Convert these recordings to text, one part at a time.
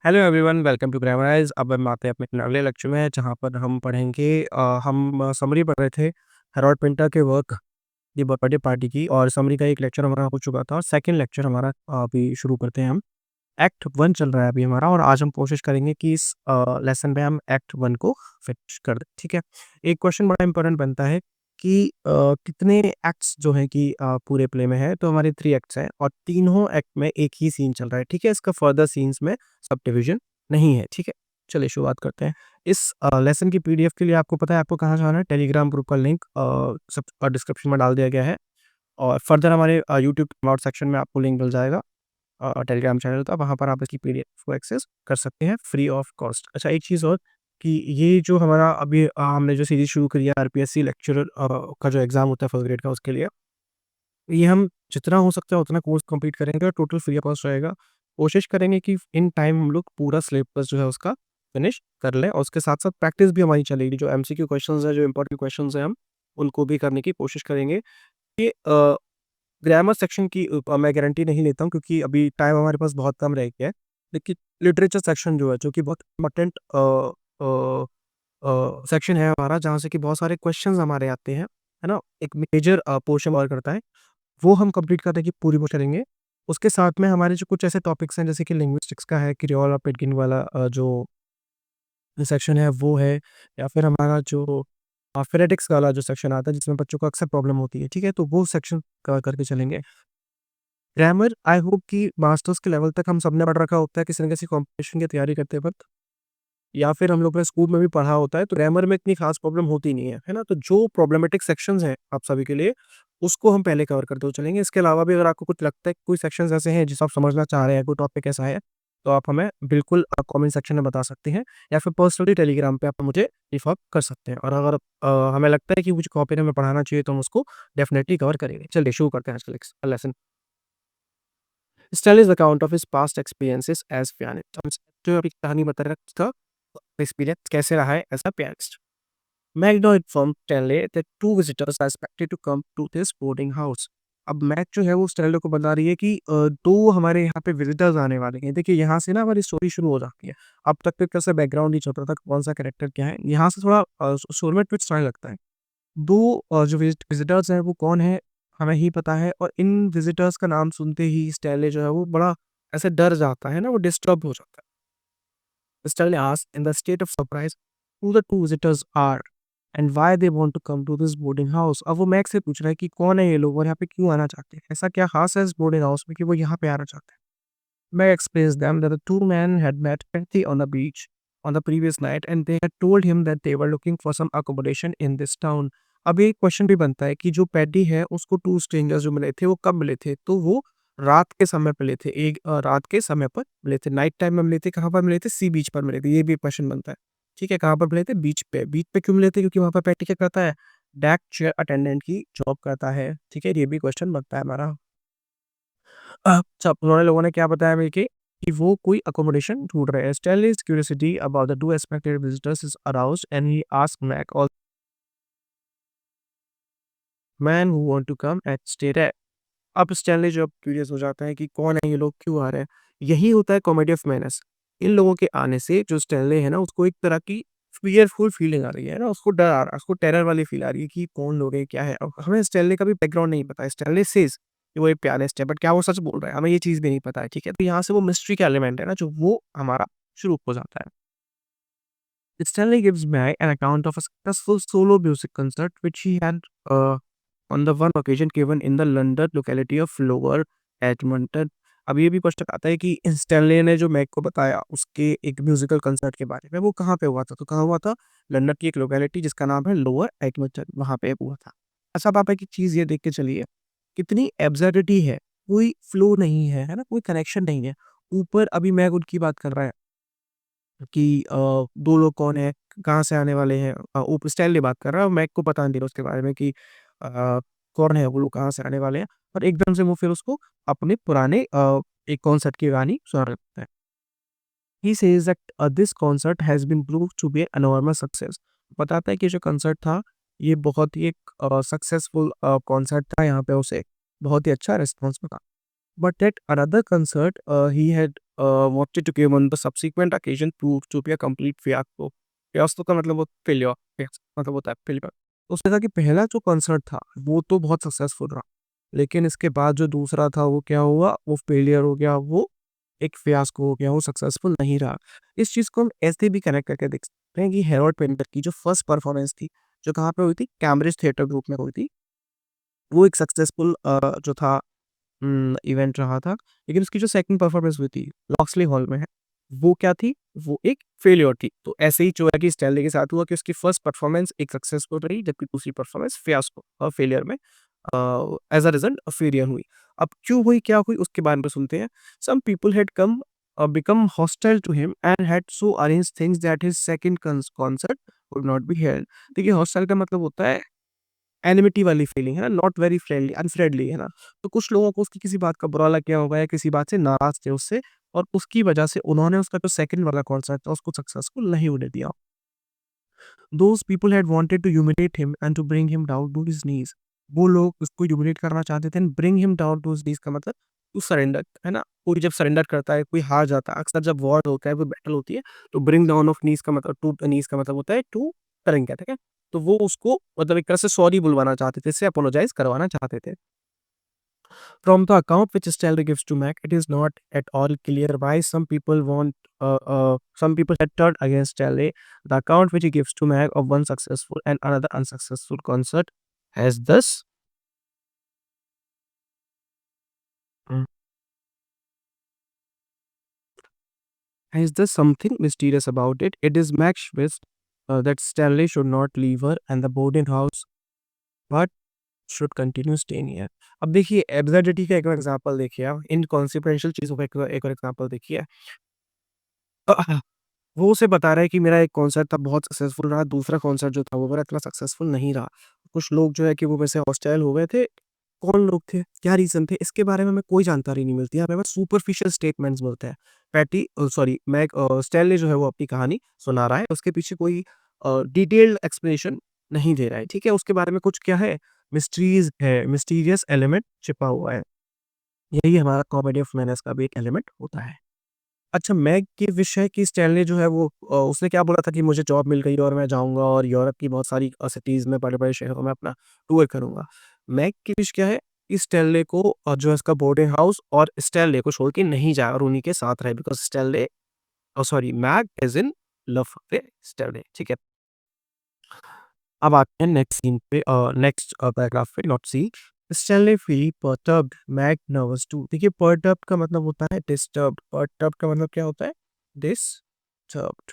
Hello everyone, welcome to Grammarise. अब हम आते हैं अपने अगले लेक्चर में, जहाँ पर हम पढ़ेंगे। हम समरी पढ़ रहे थे हेरोल्ड पिंटर के वर्क दी बर्थडे पार्टी की, और समरी का एक लेक्चर हमारा हो चुका था और सेकंड लेक्चर हमारा अभी शुरू करते हैं हम। एक्ट वन चल रहा है अभी हमारा, और आज हम कोशिश करेंगे कि इस लेसन में हम एक्ट वन को फिनिश कर दें। ठीक है। एक क्वेश्चन बड़ा इंपॉर्टेंट बनता है कि कितने एक्ट्स जो हैं कि पूरे प्ले में है। तो हमारे 3 एक्ट्स हैं और तीनों एक्ट में एक ही सीन चल रहा है। ठीक है। इसका फर्दर सीन्स में सब डिवीजन नहीं है। ठीक है। चलिए शुरुआत करते हैं। इस लेसन की पीडीएफ के लिए आपको पता है आपको कहाँ जाना है। टेलीग्राम ग्रुप का लिंक सब डिस्क्रिप्शन में डाल दिया गया है, और फर्दर हमारे यूट्यूब नोट सेक्शन में आपको लिंक मिल जाएगा टेलीग्राम चैनल का। वहाँ पर आप इसकी पीडीएफ को एक्सेस कर सकते हैं फ्री ऑफ कॉस्ट। अच्छा, एक चीज़ और कि ये जो हमारा अभी हमने जो सीरीज़ शुरू करी है आरपीएससी लेक्चरर का जो एग्ज़ाम होता है फर्स्ट ग्रेड का, उसके लिए ये हम जितना हो सकता है उतना कोर्स कंप्लीट करेंगे और टोटल फ्री ऑफ कॉस्ट रहेगा। कोशिश करेंगे कि इन टाइम हम लोग पूरा सिलेबस जो है उसका फिनिश कर लें, और उसके साथ-साथ प्रैक्टिस भी हमारी चलेगी। जो एमसीक्यू क्वेश्चंस हैं, जो इम्पोर्टेंट क्वेश्चंस हैं, हम उनको भी करने की कोशिश करेंगे। ये ग्रामर सेक्शन की मैं गारंटी नहीं लेता हूँ, क्योंकि अभी टाइम हमारे पास बहुत कम रह गया है। लेकिन लिटरेचर सेक्शन जो है, जो कि बहुत इम्पोर्टेंट सेक्शन है हमारा, जहाँ से कि बहुत सारे क्वेश्चंस हमारे आते हैं, है ना? एक मेजर पोर्शन कवर करता है, वो हम कंप्लीट करने की पूरी कोशिश करेंगे। उसके साथ में हमारे जो कुछ ऐसे टॉपिक्स हैं, जैसे कि लिंग्विस्टिक्स का है, क्रियोल और पिडगिन वाला जो सेक्शन है वो है, या फिर हमारा जो फोनेटिक्स वाला जो सेक्शन आता है, जिसमें बच्चों को अक्सर प्रॉब्लम होती है। ठीक है? तो वो सेक्शन कवर करके चलेंगे। ग्रामर आई होप कि मास्टर्स के लेवल तक हम सबने पढ़ रखा होता है किसी न किसी कॉम्पिटिशन की तैयारी करते वक़्त, या फिर हम लोग ने स्कूल में भी पढ़ा होता है, तो ग्रामर में इतनी खास प्रॉब्लम होती नहीं है, है ना? तो जो प्रॉब्लमेटिक सेक्शंस हैं आप सभी के लिए, उसको हम पहले कवर करते हुए चलेंगे। इसके अलावा भी अगर आपको कुछ लगता है कि कोई सेक्शंस ऐसे हैं जिसे आप समझना चाह रहे हैं, कोई टॉपिक ऐसा है, तो आप हमें बिल्कुल कमेंट सेक्शन में बता सकते हैं, या फिर पर्सनली टेलीग्राम पे आप मुझे इन्फॉर्म कर सकते हैं। और अगर हमें लगता है कि मुझे टॉपिक हमें पढ़ाना चाहिए, तो हम उसको डेफिनिटली कवर करेंगे। चलिए शुरू करते हैं आज का lesson. Stanley's account of his past experiences as pianist। हम जो अभी कहानी बता रहा था, एक्सपीरियंस कैसे रहा है एज़ अ पियानिस्ट। मैकडॉ informed Stanley that 2 visitors are expected to come to this boarding house. अब मैक जो है वो स्टैनली को बता रही है कि 2 हमारे यहाँ पे विजिटर्स आने वाले हैं। देखिए, यहाँ से ना हमारी स्टोरी शुरू हो जाती है। अब तक तो एक तरह से बैकग्राउंड नहीं चल रहा था, कौन-सा कैरेक्टर क्या है। यहाँ से थोड़ा स्टोरी में ट्विस्ट आने लगता है। 2 जो विज़िटर्स हैं वो कौन है, हमें ही पता है, और इन विज़िटर्स का नाम सुनते ही स्टैनली जो है वो बड़ा ऐसे डर जाता है ना, वो डिस्टर्ब हो जाता है। Stanley asked in the state of surprise who the 2 visitors are and why they want to come to this boarding house. अब वो मैक से पूछ रहा है कि कौन है ये लोग और यहाँ पे क्यों आना चाहते हैं? ऐसा क्या खास है इस बोर्डिंग हाउस में कि वो यहाँ पे आना चाहते हैं? Meg explains them that the two men had met Patty on the beach on the previous night and they had told him that they were looking for some accommodation in this town। अब ये question भी बनता है कि जो paddy है उसको 2 strangers जो मिले थे वो कब मिले थे? तो वो रात के समय पे मिले थे। एक रात के समय पर मिले थे। नाइट टाइम में मिले थे। कहाँ पर मिले थे? सी बीच पर मिले थे। ये भी क्वेश्चन बनता है। ठीक है, कहाँ पर मिले थे? बीच पे। बीच पे क्यों मिले थे? क्योंकि वहाँ पर पैटी क्या करता है? डेक चेयर अटेंडेंट की जॉब करता है। ठीक है, ये भी क्वेश्चन बनता है हमारा। अच्छा, उन्होंने लोगों ने क्या बताया मिलके कि वो कोई अकोमोडेशन ढूँढ रहे हैं। Stanley's curiosity about the 2 expected visitors is aroused and he asked Mac all man who want to come and stay there. अब स्टैनली जो क्यूरियस हो जाता है कि कौन है ये लोग, क्यों आ रहे हैं? यही होता है कॉमेडी ऑफ मैनर्स। इन लोगों के आने से जो स्टैनली है ना, उसको एक तरह की फ़ियरफुल फीलिंग आ रही है ना, उसको डर आ रहा है, उसको टेरर वाली फील आ रही है कि कौन लोग हैं, क्या है? अब हमें स्टैनली का भी बैकग्राउंड नहीं पता है। स्टैनली सेज़ कि वो एक पियानिस्ट है, बट क्या वो सच बोल रहा है? हमें ये चीज़ भी नहीं पता है, ठीक है? तो यहाँ से वो मिस्ट्री का एलिमेंट है ना, जो वो हमारा शुरू हो जाता है। Stanley gives Meg an account of a successful solo music concert which he had on the one occasion given in the London locality of Lower Edmonton। अब ये भी क्वेश्चन आता है कि स्टैनली ने जो मैग को बताया उसके एक म्यूजिकल कंसर्ट के बारे में, वो कहाँ पे हुआ था? तो कहाँ हुआ था? लंदन की एक लोकेलिटी जिसका नाम है लोअर एडमंटन, वहाँ पे हुआ था। अच्छा, अब आप एक चीज़ ये देख के चलिए, कितनी एब्सर्डिटी है, कोई फ्लो नहीं है, है ना? कोई कनेक्शन नहीं है। ऊपर अभी मैग उनकी बात कर रहा है कि 2 लोग कौन है, कहाँ से आने वाले हैं, ऊप स्टाइल बात कर रहा है और मैक को पता नहीं था उसके बारे में कि कौन है वो लोग, कहाँ से आने वाले हैं, और एकदम से वो फिर उसको अपने पुराने एक कॉन्सर्ट की कहानी सुना देता है। He says that this concert has been proved to be an enormous success. बताता है कि जो कॉन्सर्ट था, ये बहुत ही एक सक्सेसफुल कॉन्सर्ट था, यहाँ पे उसे बहुत ही अच्छा रिस्पॉन्स मिला। But at another concert, he had wanted to give on the subsequent occasion proved to be a complete fiasco. Fiasco का मतलब वो failure, मतलब होता है failure. तो उसने कहा कि पहला जो कॉन्सर्ट था वो तो बहुत सक्सेसफुल रहा, लेकिन इसके बाद जो दूसरा था वो क्या हुआ, वो फेलियर हो गया, वो एक फियास्को हो गया, वो सक्सेसफुल नहीं रहा। इस चीज़ को हम ऐसे भी कनेक्ट करके देख सकते हैं कि हैरोल्ड पिंटर की जो फर्स्ट परफॉर्मेंस थी, जो कहाँ पे हुई थी, कैम्ब्रिज थिएटर ग्रुप में हुई थी, वो एक सक्सेसफुल जो था इवेंट रहा था। लेकिन उसकी जो सेकंड परफॉर्मेंस हुई थी लॉक्सली हॉल में है, वो क्या थी, वो एक फेलियर थी। तो ऐसे ही जो है कि स्टैनली के साथ हुआ कि उसकी फर्स्ट परफॉर्मेंस एक सक्सेसफुल रही, जबकि दूसरी परफॉर्मेंस फियास्को फेलियर में एज अ रिजल्ट फेलियर हुई। अब क्यों हुई, क्या हुई, उसके बारे में सुनते हैं। Some people had come become hostile to him and had so arranged things that his second concert would not be held। देखिए हॉस्टाइल का मतलब होता है एनिमिटी वाली फीलिंग, है ना, नॉट वेरी फ्रेंडली, अनफ्रेंडली, है ना। तो कुछ लोगों को उसकी किसी बात का बुरा लग गया होगा या किसी बात से नाराज थे उससे, और उसकी वजह से उन्होंने उसका जो सेकंड वाला कॉन्सर्ट था उसको सक्सेसफुल नहीं होने दिया। Those people had wanted to humiliate him and to bring him down to his knees. वो लोग उसको ह्यूमिलेट करना चाहते थे। Bring him down to his knees का मतलब टू सरेंडर, है ना। कोई जब सरेंडर करता है, कोई हार जाता है, अक्सर जब वॉर होता है, कोई बैटल होती है, तो ब्रिंग डाउन ऑफ नीज का मतलब, टू नीज का मतलब होता है टू सरेंडर, ठीक है। तो वो उसको मतलब एक तरह से सॉरी बुलवाना चाहते थे, इससे अपोलोजाइज करवाना चाहते थे। From the account which Stanley gives to Mac, it is not at all clear why some people had turned against Stanley. The account which he gives to Mac of one successful and another unsuccessful concert has thus Mm. has thus something mysterious about it. It is Mac's wish that Stanley should not leave her and the boarding house, but should continue staying here. अब देखिए absurdity का एक और example देखिए आप, inconsequential चीज़ों का एक और एग्जांपल देखिए। वो उसे बता रहा है कि मेरा एक कॉन्सर्ट था बहुत सक्सेसफुल रहा, दूसरा कॉन्सर्ट जो था वो मेरा इतना सक्सेसफुल नहीं रहा। कुछ लोग जो है कि वो मेरे से हॉस्टाइल हो गए थे। कौन लोग थे? क्या रीज़न थे? इसके बारे में हमें कोई जानकारी नहीं मिलती है, हमें बस सुपरफिशियल स्टेटमेंट्स मिलते हैं। मैक स्टैनली जो है वो अपनी कहानी सुना रहा है, उसके पीछे कोई डिटेल्ड एक्सप्लेनेशन नहीं दे रहा है, ठीक है? उसके बारे में कुछ क्या है? मिस्ट्रीज़ है, मिस्टीरियस एलिमेंट छिपा हुआ है। यही हमारा कॉमेडी ऑफ मैनर्स का भी एक एलिमेंट होता है। अच्छा, मैग की विश है कि स्टैनली जो है वो उसने क्या बोला था कि मुझे जॉब मिल गई और मैं जाऊँगा और यूरोप की बहुत सारी सिटीज़ में, बड़े-बड़े शहरों में अपना टूर करूँगा। मैग की विश क्या है कि स्टैनली को जो है उसका बोर्डिंग हाउस और स्टैनली को छोड़ के नहीं जाए और उन्हीं के साथ रहे, because Meg is in love with Stanley, ठीक है। अब आते हैं नेक्स्ट सीन पे, नेक्स्ट पैराग्राफ पे, note see. Stanley feel perturbed, Meg nervous too. देखिए पर्टर्ब्ड का मतलब होता है डिस्टर्ब्ड, पर्टर्ब्ड का मतलब क्या होता है? डिस्टर्ब्ड।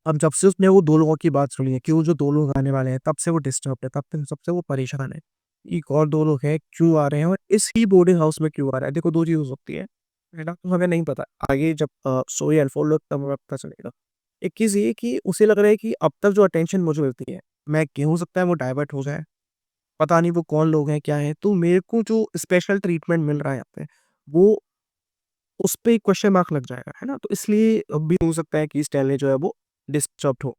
अब जब से उसने वो 2 लोगों की बात सुनी है कि वो जो 2 लोग आने वाले हैं, तब से वो डिस्टर्ब्ड है, तब से वो परेशान है। एक और 2 लोग हैं, क्यों आ रहे हैं और इस ही बोर्डिंग हाउस में क्यों आ रहा है? देखो 2 चीज़ हो सकती है ना? तो हमें नहीं पता। आगे जब स्टोरी अनफोल्ड होगी तब हमें पता चलेगा। एक चीज़ ये कि उसे लग रहा है कि अब तक जो अटेंशन मुझे मिलती है, मैं कि हो सकता है वो डाइवर्ट हो जाए। पता नहीं वो कौन लोग हैं, क्या हैं? तो मेरे को जो स्पेशल ट्रीटमेंट मिल रहा है यहाँ पे, वो उस पे क्वेश्चन मार्क लग जाएगा, है ना? तो इसलिए भी हो सकता है कि स्टैनली जो है वो डिस्टर्ब्ड हो।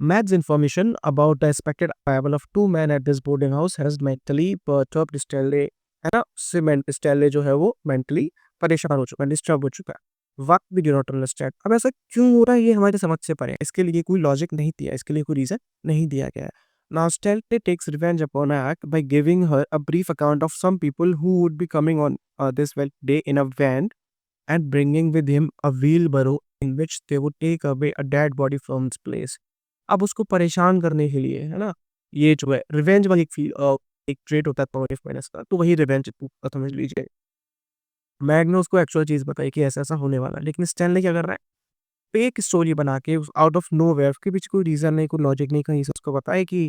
Matt's information about the expected arrival of 2 men at this boarding house has mentally perturbed Stanley, है ना? उससे स्टैनली जो है वो मेंटली परेशान हो चुका है, डिस्टर्ब हो चुका है। What we do not understand. अब ऐसा क्यों हो रहा है ये हमारी समझ से परे है। इसके लिए कोई लॉजिक नहीं दिया, इसके लिए कोई रीज़न नहीं दिया गया है। Now Stanley takes revenge upon Ack by giving her a brief account of some people who would be coming on this day in a van and bringing with him a wheelbarrow in which they would take away a dead body from its place। अब उसको परेशान करने के लिए, है ना, ये जो है रिवेंज वाली एक ट्रेट होता है कॉमेडी ऑफ माइनस का, तो वही रिवेंज समझ लीजिए। मैग ने उसको एक्चुअल चीज़ बताई कि ऐसा-ऐसा होने वाला है, लेकिन स्टैनली क्या कर रहा है, फेक स्टोरी बना के उस आउट ऑफ नोवेयर, उसके पीछे कोई रीज़न नहीं, कोई लॉजिक नहीं, कहीं से उसको पता है कि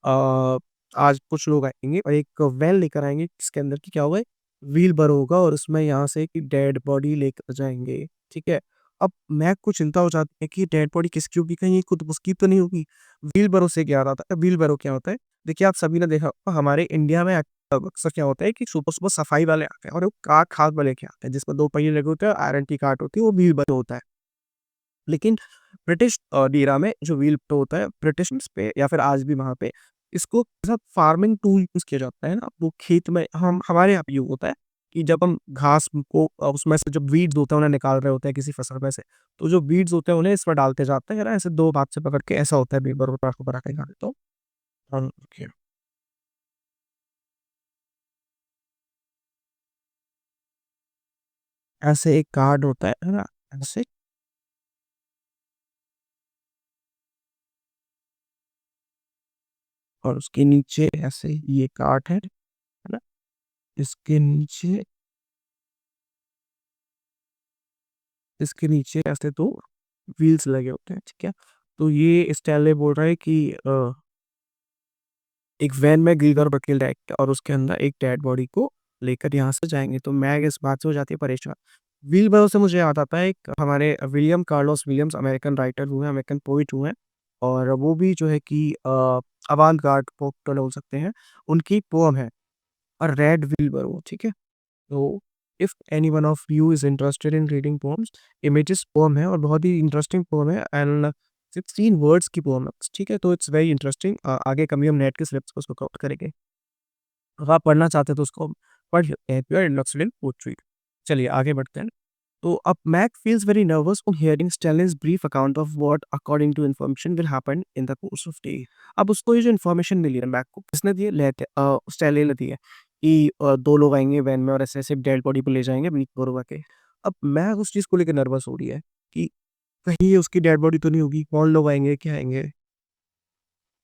अ, आज कुछ लोग आएँगे और एक वैन लेकर आएँगे जिसके अंदर कि क्या हुआ है, व्हीलबैरो होगा और उसमें यहाँ से एक डेड बॉडी लेकर जाएँगे, ठीक है। अब मैक को चिंता हो जाती है कि डेड बॉडी किसकी होगी, कहीं ये खुद उसकी तो नहीं होगी। व्हीलबैरो से क्या रहा था, व्हीलबैरो क्या होता है? देखिए आप सभी ने देखा होगा हमारे इंडिया में अक्सर क्या होता है कि सुबह-सुबह सफाई वाले आते हैं और वो कार्ट हाथ में लेके आते हैं जिसमें 2 पहिए लगे होते हैं, आयरन की कार्ट होती है, वो व्हीलबैरो होता है। लेकिन ब्रिटिश एरा में जो व्हील तो होता है ब्रिटिश पे या फिर आज भी वहाँ पे इसको as a farming tool use किया जाता है ना, वो खेत में हम हमारे यहाँ पे यूज़ होता है कि जब हम घास को उसमें से जब वीड्स होते हैं उन्हें निकाल रहे होते हैं किसी फसल में से, तो जो वीड्स होते हैं उन्हें इसमें डालते जाते हैं ना, ऐसे 2 हाथ से पकड़ के ऐसा होता है बीबर और आपको बना के दिखा देता हूँ। रुकिए। ऐसे एक कार्ड होता है ना? ऐसे और उसके नीचे ऐसे ये कार्ड है ना? इसके नीचे ऐसे 2 व्हील्स लगे होते हैं, ठीक है? तो ये स्टैनले बोल रहा है कि एक वैन में गीगर बकील डायरेक्ट और उसके अंदर एक डेड बॉडी को लेकर यहाँ से जाएँगे, तो मैग इस बात से हो जाती है परेशान। व्हीलबरो से मुझे याद आता है एक हमारे William Carlos Williams American writer हुए हैं, अमेरिकन पोएट हुए हैं और वो भी जो है कि अवांत-गार्ड पोएट बोल सकते हैं। उनकी पोएम है अ रेड व्हीलबरो, ठीक है? तो if any one of you is interested in reading poems, images poem है और बहुत ही इंटरेस्टिंग पोएम है एंड 16 वर्ड्स की पोएम है, ठीक है? तो इट्स वेरी इंटरेस्टिंग। आगे कभी हम नेट के स्लिप्स पे उसको कवर करेंगे। अगर आप पढ़ना चाहते हैं तो उसको पढ़ सकते हैं if you are interested in poetry. चलिए आगे बढ़ते हैं। तो अब Mac feels very nervous on hearing Stanley's brief account of what, according to information, will happen in the course of day. अब उसको ये जो इन्फॉर्मेशन मिली है मैक को किसने दी है? स्टैनली ने दी है कि 2 लोग आएँगे वैन में और ऐसे-ऐसे डेड बॉडी को ले जाएँगे अपनी गोरवा के। अब मैक उस चीज़ को लेके नर्वस हो रही है कि कहीं ये उसकी डेड बॉडी तो नहीं होगी? कौन लोग आएँगे? क्या आएँगे?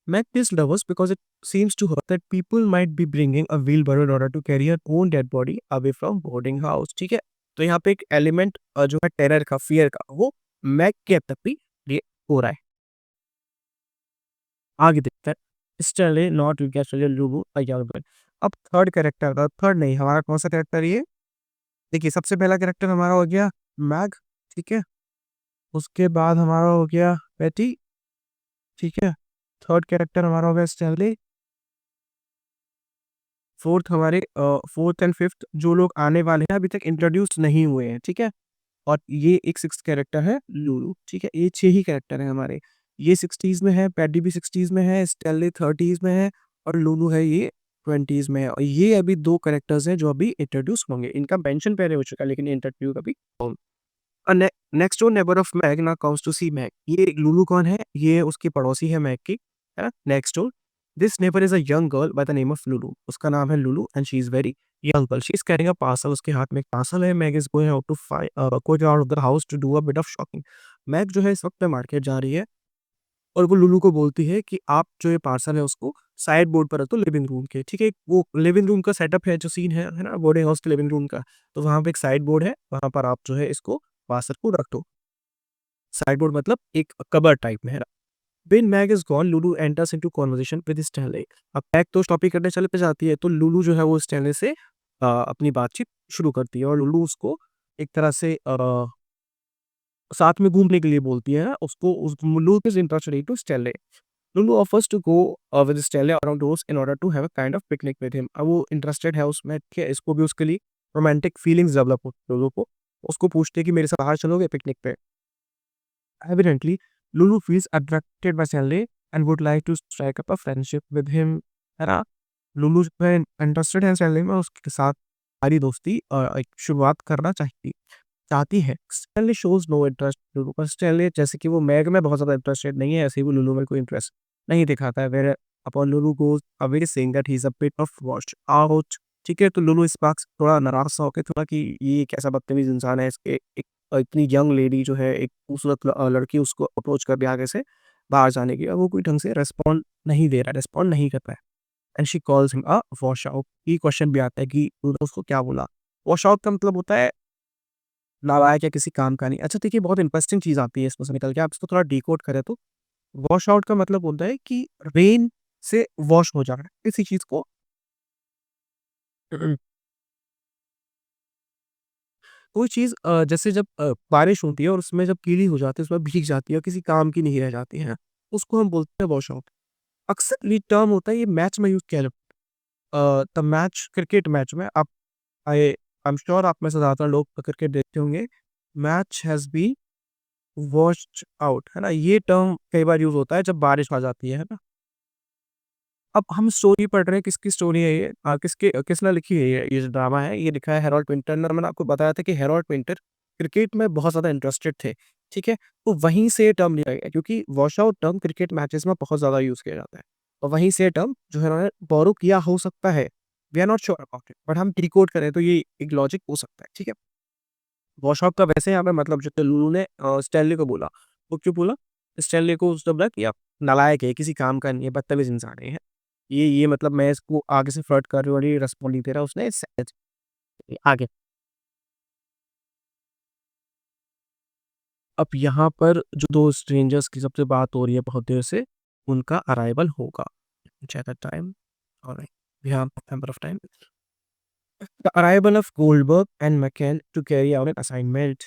Mac feels nervous because it seems to her that people might be bringing a wheelbarrow in order to carry her own dead body away from boarding house. ठीक है? तो यहाँ पे एक एलिमेंट जो है टेरर का, फ़ियर का, वो मैक के अब तक भी ये हो रहा है। आगे देखते हैं। Stanley not character Lulu a young girl. अब थर्ड कैरेक्टर था, थर्ड नहीं हमारा कौन-सा कैरेक्टर ये? देखिए सबसे पहला कैरेक्टर हमारा हो गया मैग, ठीक है? उसके बाद हमारा हो गया पैटी, ठीक है? थर्ड कैरेक्टर हमारा हो गया स्टैनली। फोर्थ एंड फिफ्थ जो लोग आने वाले हैं अभी तक इंट्रोड्यूस नहीं हुए हैं, ठीक है? और ये एक सिक्स्थ कैरेक्टर है लुलू, ठीक है? ये 6 ही कैरेक्टर हैं हमारे। ये 60s में है, पैडी भी 60s में है, स्टैनली 30s में है और लुलू है ये 20s में है और ये अभी 2 कैरेक्टर्स हैं जो अभी इंट्रोड्यूस होंगे। इनका मेंशन पहले हो चुका है लेकिन इंटरव्यू अभी होंगे। Next door neighbour of Meg now comes to see Meg. ये लुलू कौन है? ये उसकी पड़ोसी है मैग की, है ना? Next door this neighbour is a young girl by the name of Lulu. उसका नाम है Lulu and she is very young girl. She is carrying a parcel. उसके हाथ में एक पार्सल है। Meg is going out of the house to do a bit of shopping. Meg जो है इस वक़्त पे मार्केट जा रही है और वो लुलू को बोलती है कि आप जो ये पार्सल है उसको साइड बोर्ड पर रख दो लिविंग रूम के, ठीक है? वो लिविंग रूम का सेटअप है जो सीन है ना? बोर्डिंग हाउस के लिविंग रूम का। तो वहाँ पे एक साइड बोर्ड है, वहाँ पर आप जो है इसको पार्सल को रख दो। साइड बोर्ड मतलब एक कबर्ड टाइप में है ना। When Meg is gone Lulu enters into conversation with Stanley. अब मैग तो शॉपिंग करने चले पे जाती है तो लुलू जो है वो स्टैनली से अपनी बातचीत शुरू करती है और लुलू उसको एक तरह से साथ में घूमने के लिए बोलती है ना उसको उस Lulu is interested to Stanley. Lulu offers to go with Stella around house in order to have a kind of picnic with him. अब वो इंटरेस्टेड है उसमें कि इसको भी उसके लिए रोमांटिक फीलिंग्स डेवलप होती है लुलू को। उसको पूछती है कि मेरे साथ बाहर चलोगे पिकनिक पे? Evidently, Lulu feels attracted by Stanley and would like to strike up a friendship with him, है ना? लुलू जो है इंटरेस्टेड है स्टैनली में उसके साथ सारी दोस्ती एक शुरुआत करना चाहती है। Stanley shows no interest Lulu पर स्टैनली जैसे कि वो मैग में बहुत ज़्यादा इंटरेस्टेड नहीं है, ऐसे ही वो लुलू में कोई इंटरेस्ट नहीं दिखाता है। Where upon Lulu goes away saying that he is a bit of watched out. ठीक है, तो लुलू इस बात से थोड़ा नाराज़ सा होके थोड़ा कि ये कैसा बदतमीज़ इंसान है इसके एक इतनी यंग लेडी जो है एक खूबसूरत लड़की उसको अप्रोच कर दिया आगे से बाहर जाने की और वो कोई ढंग से रिस्पॉन्ड नहीं दे रहा है, रिस्पॉन्ड नहीं कर रहा है। And she calls him a wash out. ये क्वेश्चन भी आता है कि तूने उसको क्या बोला? वॉश आउट का मतलब होता है नालायक या किसी काम का नहीं। अच्छा देखिए बहुत इंटरेस्टिंग चीज़ आती है इसमें से निकल के आप इसको थोड़ा डिकोड करें तो वॉश आउट का मतलब होता है कि रेन से वॉश हो जाना, किसी चीज़ को कोई चीज़ जैसे जब बारिश होती है और उसमें जब गीली हो जाती है, उसमें भीग जाती है और किसी काम की नहीं रह जाती है, उसको हम बोलते हैं वॉश आउट। अक्सर ये टर्म होता है ये मैच में यूज़ किया जाता है। द मैच क्रिकेट मैच में आप आई आई एम श्योर आप में से ज़्यादातर लोग क्रिकेट देखते होंगे। Match has been washed out, है ना? ये टर्म कई बार यूज़ होता है जब बारिश आ जाती है ना? अब हम स्टोरी पढ़ रहे हैं, किसकी स्टोरी है ये? किसने लिखी है ये जो ड्रामा है, ये लिखा है हेरोल्ड पिंटर ने। और मैंने आपको बताया था कि हेरोल्ड पिंटर क्रिकेट में बहुत ज़्यादा इंटरेस्टेड थे, ठीक है? तो वहीं से ये टर्म लिया गया, क्योंकि वॉशआउट टर्म क्रिकेट मैचेस में बहुत ज़्यादा यूज़ किया जाता है। और वहीं से ये टर्म जो है उन्होंने बोरो किया हो सकता है। We are not sure about it, but हम डिकोड करें तो ये एक लॉजिक हो सकता है, ठीक है? वॉशआउट का वैसे यहाँ पे मतलब जो लुलू ने स्टैनली को बोला, वो क्यों बोला? स्टैनली को उसने बोला कि आप नालायक है, किसी काम का नहीं है, बदतमीज़ इंसान है। ये मतलब मैं इसको आगे से फ्लर्ट कर रही हूँ और ये रिस्पॉन्ड नहीं दे रहा उसने सैज आगे। अब यहाँ पर जो 2 स्ट्रेंजर्स की सबसे बात हो रही है बहुत देर से, उनका अराइवल होगा। Check the time. Alright, we have number of time. The arrival of Goldberg and McCann to carry out an assignment.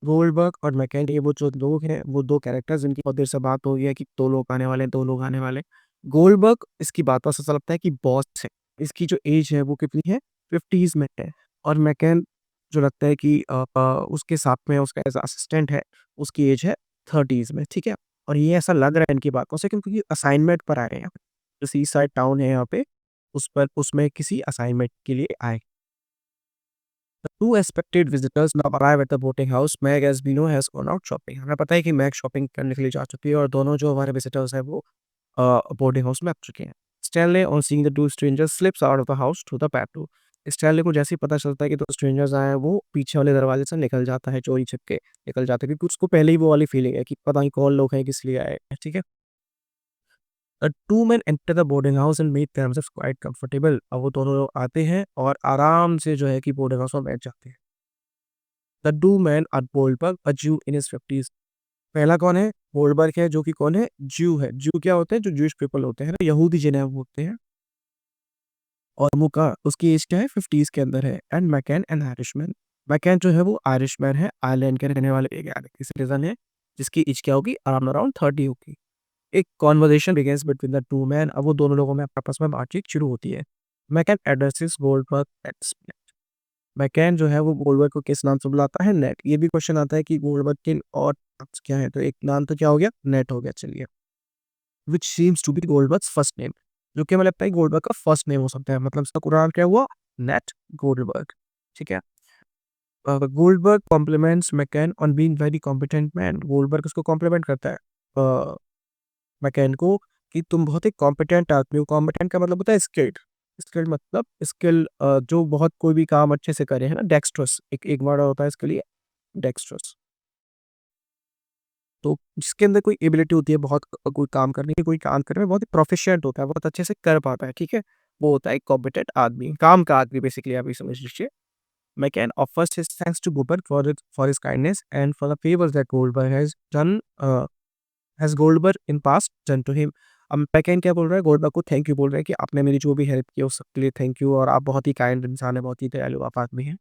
Goldberg और मैकेन, ये वो जो लोग हैं, वो 2 कैरेक्टर्स जिनकी बहुत देर से बात हो रही है कि 2 लोग आने वाले हैं, 2 लोग आने वाले हैं। गोल्डबर्ग इसकी बातों से ऐसा लगता है कि बॉस है। इसकी जो एज है वो कितनी है? 50s में है। और मैकेन जो लगता है कि उसके साथ में उसका एज़ असिस्टेंट है, उसकी एज है 30s में, ठीक है? और ये ऐसा लग रहा है इनकी बातों से क्योंकि असाइनमेंट पर आए हैं यहाँ पे। जो सी साइड टाउन है यहाँ पे, उसमें किसी असाइनमेंट के लिए आए। The two expected visitors now arrive at the boating house. Meg, as we know, has gone out shopping. हमें पता है कि मैग शॉपिंग करने के लिए जा चुकी है और दोनों जो हमारे विजिटर्स हैं वो बोर्डिंग हाउस में आ चुके हैं। Stanley on seeing the two strangers slips out of the house through the back door. Stanley को जैसे ही पता चलता है कि 2 स्ट्रेंजर्स आए हैं, वो पीछे वाले दरवाजे से निकल जाता है, चोरी छिप के निकल जाता है, क्योंकि उसको पहले ही वो वाली फीलिंग है कि पता नहीं कौन लोग हैं, किस लिए आए हैं, ठीक है? The two men enter the boarding house and make themselves quite comfortable। अब वो दोनों लोग आते हैं और आराम से जो है कि बोर्डिंग हाउस में बैठ जाते हैं। The two man are Goldberg, a Jew in his 50s। पहला कौन है? गोल्डबर्ग है, जो कि कौन है? ज्यू है। ज्यू क्या होते हैं? जो ज्यूइश पीपल होते हैं ना, यहूदी जिन्हें हम बोलते हैं। और वो का उसकी एज क्या है? 50s के अंदर है। And McCann an Irishman. McCann जो है वो आयरिशमैन है, आयरलैंड के रहने वाले एक सिटीजन है, जिसकी एज क्या होगी? अराउंड अराउंड 30 होगी। एक conversation begins between the two man. अब वो दोनों लोगों में आपस में बातचीत शुरू होती है। मैकेन एड्रेसेस गोल्डबर्ग एज मैकेन जो है वो गोल्डबर्ग को किस नाम से बुलाता है? नेट। ये भी क्वेश्चन आता है कि गोल्डबर्ग के और नाम्स क्या है? तो एक नाम तो क्या हो गया? नेट हो गया, चलिए। Which seems to be Goldberg's first name, जो कि हमें लगता है गोल्डबर्ग का फर्स्ट नेम हो सकता है। मतलब इसका पूरा नाम क्या हुआ? नेट गोल्डबर्ग, ठीक है? Goldberg compliments McCann on being very competent man. Goldberg उसको कॉम्प्लीमेंट करता है मैकेन को कि तुम बहुत ही कॉम्पिटेंट आदमी हो। कॉम्पिटेंट का मतलब होता है स्किल्ड। स्किल्ड मतलब स्किल, जो बहुत कोई भी काम अच्छे से करे, है ना? डेक्स्ट्रस एक एक वर्ड होता है इसके लिए, डेक्स्ट्रस। तो जिसके अंदर कोई एबिलिटी होती है बहुत कोई काम करने की, कोई काम करने में बहुत ही प्रोफिशिएंट होता है, बहुत अच्छे से कर पाता है, ठीक है? वो होता है एक कॉम्पिटेंट आदमी, काम का आदमी बेसिकली, आप ये समझ लीजिए। मैकेन offers his thanks to Goldberg for his kindness and for the favors that Goldberg has Goldberg in past done to him। अब मैकेन क्या बोल रहा है? गोल्डबर्ग को थैंक यू बोल रहा है कि आपने मेरी जो भी हेल्प की है उस सबके लिए थैंक यू, और आप बहुत ही काइंड इंसान है, बहुत ही दयालु आप आदमी हैं।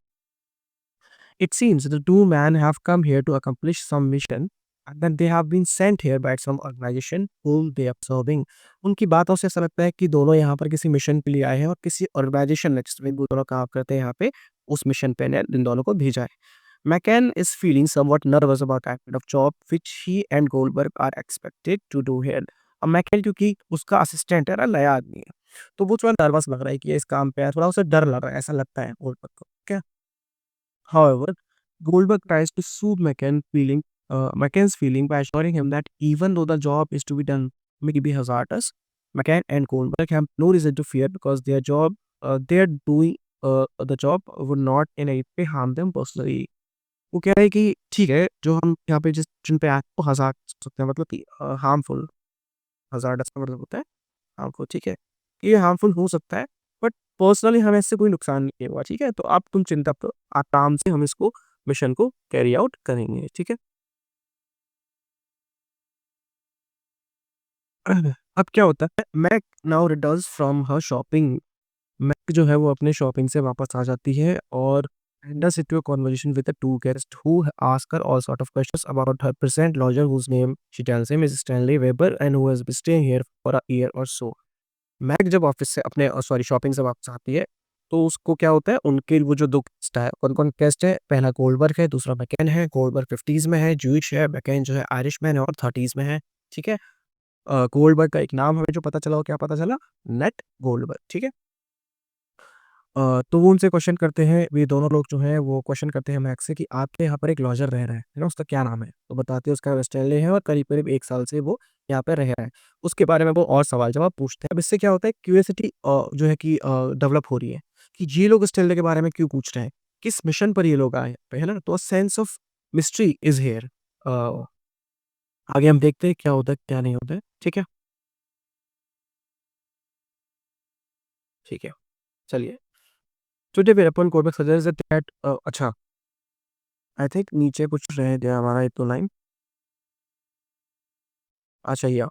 It seems the two men have come here to accomplish some mission and that they have been sent here by some organization whom they are serving। उनकी बातों से ऐसा लगता है कि दोनों यहाँ पर किसी मिशन के लिए आए हैं और किसी ऑर्गेनाइजेशन ने जिसमें वो दोनों काम करते हैं यहाँ पे, उस मिशन पे ने इन दोनों को भेजा है। McCann is feeling somewhat nervous about that kind of job which he and Goldberg are expected to do here। अब मैकेन क्योंकि उसका असिस्टेंट है ना, नया आदमी है, तो वो थोड़ा नर्वस लग रहा है कि ये इस काम पे है, थोड़ा उसे डर लग रहा है, ऐसा लगता है गोल्डबर्ग को, क्या? However, Goldberg tries to soothe McCann's feeling by assuring him that even though the job is to be done may be hazardous, McCann and Goldberg have no reason to fear because they're doing the job would not in any way harm them personally। वो कह रहे हैं कि ठीक है, जो हम यहाँ पे जिस जिन पे आए वो हज़ार्ड सकते हैं, मतलब कि हार्मफुल, हज़ार्डस का मतलब होता है हार्मफुल, ठीक है? ये हार्मफुल हो सकता है, बट पर्सनली हमें इससे कोई नुकसान नहीं हुआ, ठीक है? तो आप तुम चिंता करो, आराम से हम इसको मिशन को कैरी आउट करेंगे, ठीक है? अब क्या होता है, Meg now returns from her shopping. Meg जो है वो अपने शॉपिंग से वापस आ जाती है और enters into a conversation with the two guests who ask her all sort of questions about her present lodger whose name she tells him is Stanley Weber and who has been staying here for a year or so। Meg जब office से अपने sorry shopping से वापस आती है, तो उसको क्या होता है, उनके वो जो 2 गेस्ट है, कौन-कौन गेस्ट है? पहला गोल्डबर्ग है, दूसरा मैकेन है। गोल्डबर्ग 50s में है, ज्यूइश है, मैकेन जो है आयरिशमैन है और 30s में है, ठीक है? गोल्डबर्ग का एक नाम हमें जो पता चला, वो क्या पता चला? नेट गोल्डबर्ग, ठीक है? तो वो उनसे क्वेश्चन करते हैं, ये दोनों लोग जो हैं वो क्वेश्चन करते हैं मैक्स से कि आपके यहाँ पर एक लॉज़र रह रहा है ना? उसका क्या नाम है? तो बताते हैं उसका स्टैनली है और करीब-करीब 1 साल से वो यहाँ पे रह रहा है। उसके बारे में वो और सवाल-जवाब पूछते हैं। अब इससे क्या होता है, क्यूरियोसिटी जो है कि डेवलप हो रही है कि ये लोग स्टैनली के बारे में क्यों पूछ रहे हैं? किस मिशन पर ये लोग आए हैं पे, है ना? तो a sense of mystery is here. आगे हम देखते हैं क्या होता है, क्या नहीं होता है, ठीक है? ठीक है, चलिए। टुडे व्हेरेपन कोलबैक सजेस्ट दैट अच्छा, आई थिंक नीचे कुछ रह गया हमारा एक तो लाइन। अच्छा या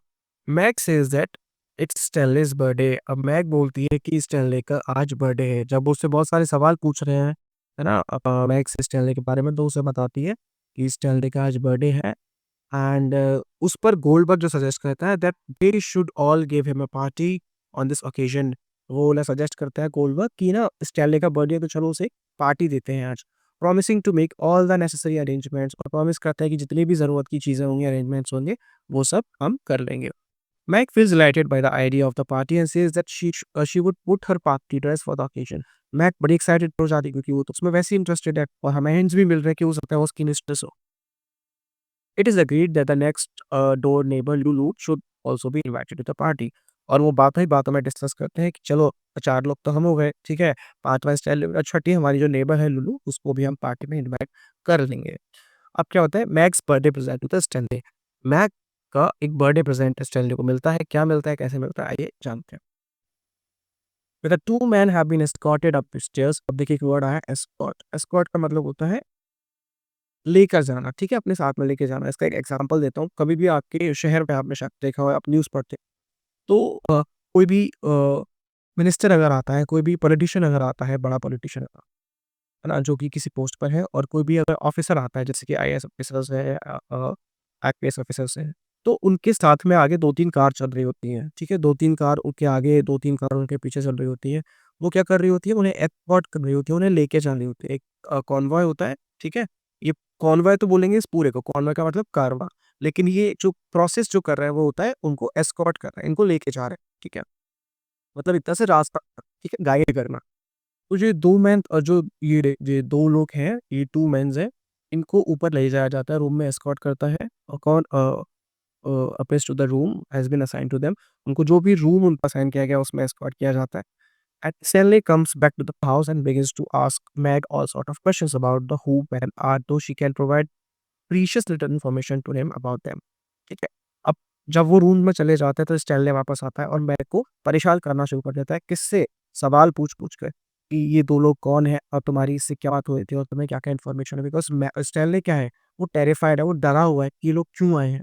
Meg says that it's Stanley's birthday. अब मैग बोलती है कि स्टैनली का आज बर्थडे है। जब वो उससे बहुत सारे सवाल पूछ रहे हैं, है ना? मैग से स्टैनली के बारे में, तो उसे बताती है कि स्टैनली का आज बर्थडे है। एंड उस पर गोल्डबर्ग जो सजेस्ट करता है that they should all give him a party on this occasion. वो वाला सजेस्ट करता है गोल्डबर्ग कि ना स्टैनली का बर्थडे है तो चलो उसे पार्टी देते हैं आज। Promising to make all the necessary arrangements, और प्रॉमिस करता है कि जितनी भी ज़रूरत की चीज़ें होंगी, अरेंजमेंट्स होंगे, वो सब हम कर लेंगे। Meg feels delighted by the idea of the party and says that she would put her party dress for the occasion. Meg बड़ी एक्साइटेड हो जाती है क्योंकि वो तो उसमें वैसे ही इंटरेस्टेड है और हमें hints भी मिल रहे हैं कि हो सकता है वो उसकी मिस्ट्रेस हो। It is agreed that the next door neighbor Lulu should also be invited to the party. और वो बातों ही बातों में डिस्कस करते हैं कि चलो 4 लोग तो हम हो गए, ठीक है? 5वां स्टाइल छठी हमारी जो नेबर है लुलू, उसको भी हम पार्टी में इनवाइट कर लेंगे। अब क्या होता है, मैग्स बर्थडे प्रेजेंट होता है स्टैनली। मैग का एक बर्थडे प्रेजेंट स्टैनली को मिलता है। क्या मिलता है, कैसे मिलता है, आइए जानते हैं। The two man have been escorted up the stairs. अब देखिए एक वर्ड आया एस्कॉर्ट। एस्कॉर्ट का मतलब होता है लेकर जाना, ठीक है? अपने साथ में लेके जाना। इसका एक एग्जांपल देता हूँ। कभी भी आपके शहर में आपने शायद देखा हो, आप न्यूज़ पढ़ते हैं, तो कोई भी मिनिस्टर अगर आता है, कोई भी पॉलिटिशियन अगर आता है, बड़ा पॉलिटिशियन है ना? जो कि किसी पोस्ट पर है, और कोई भी अगर ऑफ़िसर आता है, जैसे कि आईएएस ऑफ़िसर्स हैं, आईपीएस ऑफ़िसर्स हैं, तो उनके साथ में आगे 2-3 कार चल रही होती हैं, ठीक है? 2-3 कार उनके आगे, 2-3 कार उनके पीछे चल रही होती हैं। वो क्या कर रही होती है? उन्हें एस्कॉर्ट कर रही होती है, उन्हें लेके जा रही होती है। एक कॉन्वॉय होता है, ठीक है? ये कॉन्वॉय तो बोलेंगे इस पूरे को, कॉन्वॉय का मतलब कारवां। लेकिन ये जो प्रोसेस जो कर रहा है, वो होता है उनको एस्कॉर्ट कर रहा है, इनको लेके जा रहा है, ठीक है? मतलब एक तरह से रास्ता, ठीक है, गाइड करना। तो ये 2 मैन जो ये 2 लोग हैं, ये 2 मेन्स हैं, इनको ऊपर ले जाया जाता है, रूम में एस्कॉर्ट करता है। और कौन appears to the room has been assigned to them. उनको जो भी रूम उनको असाइन किया गया, उसमें एस्कॉर्ट किया जाता है। And Stanley comes back to the house and begins to ask Meg all sort of questions about the who, when, are, though she can provide precious little information to him about them, ठीक है? अब जब वो room में चले जाते हैं तो स्टैनली वापस आता है और मैग को परेशान करना शुरू कर देता है। किससे? सवाल पूछ-पूछ कर कि ये 2 लोग कौन हैं और तुम्हारी इससे क्या बात हुई थी और तुम्हें क्या-क्या इन्फॉर्मेशन है? बिकॉज़ मै स्टैनली क्या है, वो टेरिफाइड है, वो डरा हुआ है कि ये लोग क्यों आए हैं?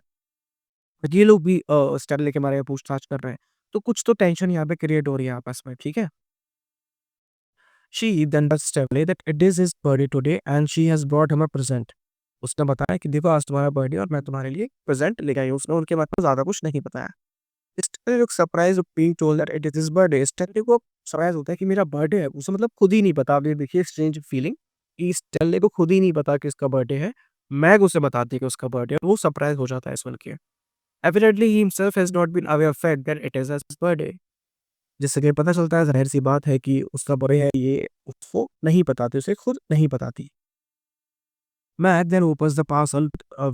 ये लोग भी स्टैनली के बारे में पूछताछ कर रहे हैं। तो कुछ तो टेंशन यहाँ पे क्रिएट हो रही है आपस में, ठीक है? She then tells Stanley that it is his birthday today and she has brought him a present. उसने बताया कि देखो आज तुम्हारा बर्थडे और मैं तुम्हारे लिए प्रेजेंट लेके आई हूँ। उसने उनके बारे में ज़्यादा कुछ नहीं बताया। Stanley looks surprised of being told that it is his birthday. Stanley को सरप्राइज़ होता है कि मेरा बर्थडे है। उसे मतलब खुद ही नहीं पता। आप ये देखिए स्ट्रेंज फीलिंग कि Stanley को खुद ही नहीं पता कि इसका बर्थडे है। मैग उसे बताती है कि उसका बर्थडे है। वो सरप्राइज़ हो जाता है सुन के। Evidently he himself has not been aware of fact that it is his birthday. जिससे कि पता चलता है ज़ाहिर-सी बात है कि उसका बर्थडे है, ये उसको नहीं बताती, उसे खुद नहीं बताती। Mac then opens the parcel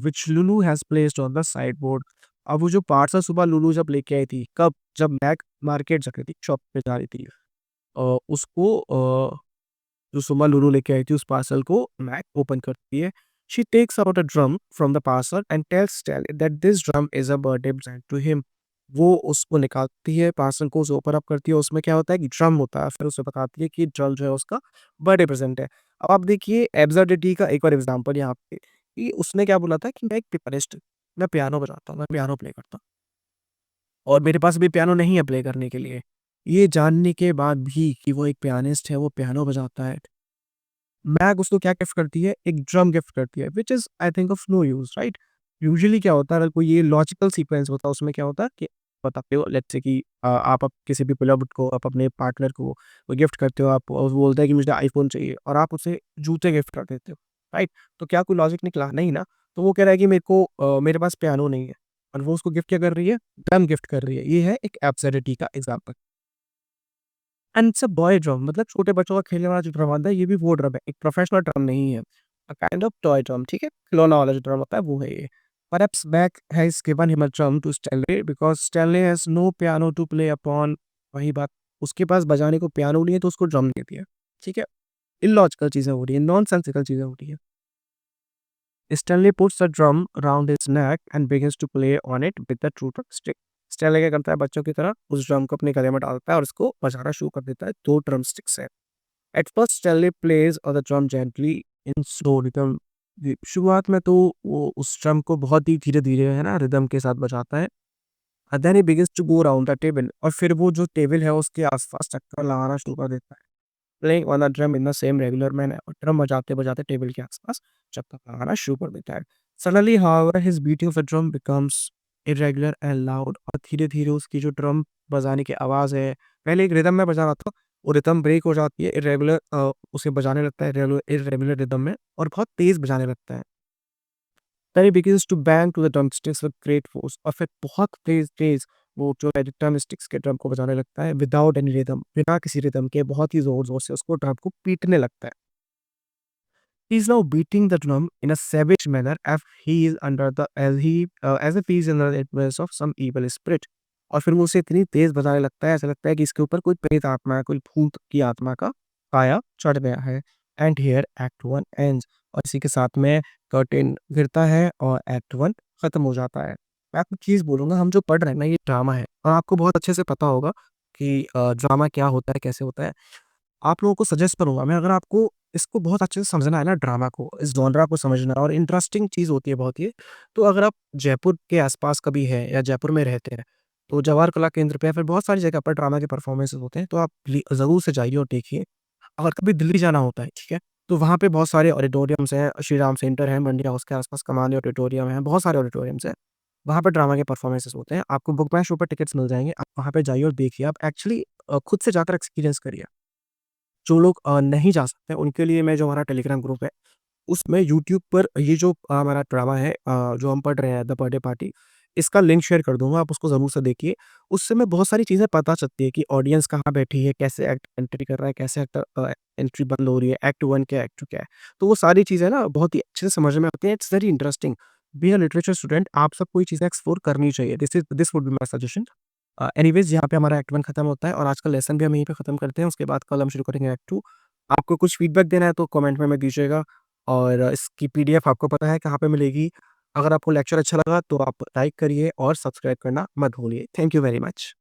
which Lulu has placed on the sideboard. अब वो जो पार्सल सुबह लुलू जब लेके आई थी, कब? जब मैक मार्केट जा रही थी, शॉप पे जा रही थी। उसको जो सुबह लुलू लेके आई थी उस पार्सल को मैक ओपन करती है। She takes out a drum from the parcel and tells Stanley that this drum is a birthday present to him. वो उसको निकालती है, पार्सल को उसे ओपन अप करती है, उसमें क्या होता है कि ड्रम होता है, फिर उसे बताती है कि ड्रम जो है उसका बर्थडे प्रेज़ेंट है। अब आप देखिए एब्सर्डिटी का एक और एग्ज़ाम्पल यहाँ पे कि उसने क्या बोला था कि मैं एक पियानिस्ट, मैं पियानो बजाता हूँ, मैं पियानो प्ले करता हूँ और मेरे पास अभी पियानो नहीं है प्ले करने के लिए। ये जानने के बाद भी कि वो एक पियानिस्ट है, वो पियानो बजाता है, मैग उसको क्या गिफ्ट करती है? एक ड्रम गिफ्ट करती है, which is I think of no use, right? Usually क्या होता है, अगर कोई ये लॉजिकल सीक्वेंस होता है, उसमें क्या होता है कि बताते हो लेट्स से कि आप किसी भी बिलव्ड को, आप अपने पार्टनर को कोई गिफ्ट करते हो, आप और वो बोलता है कि मुझे आईफ़ोन चाहिए और आप उसे जूते गिफ्ट कर देते हो, राइट? तो क्या कोई लॉजिक निकला? नहीं ना। तो वो कह रहा है कि मेरे को मेरे पास पियानो नहीं है। और वो उसको गिफ्ट क्या कर रही है? ड्रम गिफ्ट कर रही है। ये है एक एब्सर्डिटी का example. And it's a boy drum, मतलब छोटे बच्चों का खेलने वाला जो ड्रम आता है, ये भी वो ड्रम है, एक प्रोफेशनल ड्रम नहीं है। A kind of toy drum, ठीक है? खिलौना वाला जो ड्रम होता है वो है ये। Perhaps Meg has given him a drum to Stanley because Stanley has no piano to play upon. वही बात, उसके पास बजाने को पियानो नहीं है तो उसको ड्रम दे दिया, ठीक है? इलॉजिकल चीज़ें हो रही हैं, नॉनसेंसिकल चीज़ें हो रही हैं। Stanley puts the drum around his neck and begins to play on it with the true stick. Stanley क्या करता है, बच्चों की तरह उस ड्रम को अपने गले में डालता है और उसको बजाना शुरू कर देता है 2 ड्रम स्टिक से। At first Stanley plays on the drum gently in slow rhythm. शुरुआत में तो वो उस ड्रम को बहुत ही धीरे-धीरे है ना रिदम के साथ बजाता है। Then he begins to go around the table, और फिर वो जो टेबल है उसके आस-पास चक्कर लगाना शुरू कर देता है। Playing on the drum in the same regular manner, और ड्रम बजाते-बजाते टेबल के आस-पास चक्कर लगाना शुरू कर देता है। Suddenly however his beating of the drum becomes irregular and loud, और धीरे-धीरे उसकी जो ड्रम बजाने की आवाज़ है, पहले एक रिदम में बजा रहा था, वो रिदम ब्रेक हो जाती है, इर्रेगुलर उसे बजाने लगता है इर्रेगुलर रिदम में, और बहुत तेज़ बजाने लगता है। Then he begins to bang to the drum sticks with great force, और फिर बहुत तेज़-तेज़ वो जो है ड्रम स्टिक्स के ड्रम को बजाने लगता है विदाउट एनी रिदम, बिना किसी रिदम के बहुत ही ज़ोर-ज़ोर से उसको ड्रम को पीटने लगता है। He is now beating the drum in a savage manner as he is under the as if he is under the influence of some evil spirit. और फिर वो उसे इतनी तेज़ बजाने लगता है, ऐसा लगता है कि इसके ऊपर कोई प्रेत आत्मा है, कोई भूत की आत्मा का साया चढ़ गया है। एंड हियर एक्ट 1 एंड्स, और इसी के साथ में कर्टेन गिरता है और एक्ट 1 खत्म हो जाता है। मैं आपको चीज़ बोलूँगा, हम जो पढ़ रहे हैं ना ये ड्रामा है, और आपको बहुत अच्छे से पता होगा कि ड्रामा क्या होता है, कैसे होता है। आप लोगों को सजेस्ट करूँगा मैं, अगर आपको इसको बहुत अच्छे से समझना है ना ड्रामा को, इस जॉनरा को समझना, और इंटरेस्टिंग चीज़ होती है बहुत ये, तो अगर आप जयपुर के आस-पास कभी हैं या जयपुर में रहते हैं, तो जवाहर कला केंद्र पे या फिर बहुत सारी जगह पर ड्रामा के परफॉर्मेंसेज़ होते हैं, तो आप ज़रूर से जाइए और देखिए। अगर कभी दिल्ली जाना होता है, ठीक है? तो वहाँ पे बहुत सारे ऑडिटोरियम्स हैं, श्री राम सेंटर है, मंडी हाउस के आस-पास कमाल ऑडिटोरियम है, बहुत सारे ऑडिटोरियम्स हैं। वहाँ पे ड्रामा के परफॉर्मेंसेज़ होते हैं, आपको बुक माई शो पर टिकट्स मिल जाएँगे, आप वहाँ पे जाइए और देखिए, आप एक्चुअली खुद से जाकर एक्सपीरियंस करिए। जो लोग नहीं जा सकते, उनके लिए मैं जो हमारा टेलीग्राम ग्रुप है, उसमें यूट्यूब पर ये जो हमारा ड्रामा है जो हम पढ़ रहे हैं द बर्थडे पार्टी, इसका लिंक शेयर कर दूँगा, आप उसको ज़रूर से देखिए। उससे में बहुत सारी चीज़ें पता चलती है कि ऑडियंस कहाँ बैठी है, कैसे एक्ट एंट्री कर रहा है, कैसे एक्टर एंट्री बंद हो रही है, एक्ट 1 क्या है, एक्ट 2 क्या है। तो वो सारी चीज़ें ना बहुत ही अच्छे से समझ में आती हैं, it's very interesting. Being a literature student, आप सबको ये चीज़ें एक्सप्लोर करनी चाहिए। This would be my suggestion. Anyways यहाँ पे हमारा एक्ट 1 खत्म होता है और आज का लेसन भी हम यहीं पे खत्म करते हैं। उसके बाद कल हम शुरू करेंगे एक्ट 2। आपको कुछ फीडबैक देना है तो कमेंट में दीजिएगा, और इसकी पीडीएफ आपको पता है कहाँ पे मिलेगी। अगर आपको लेक्चर अच्छा लगा तो आप लाइक करिए और सब्सक्राइब करना मत भूलिए। Thank you very much.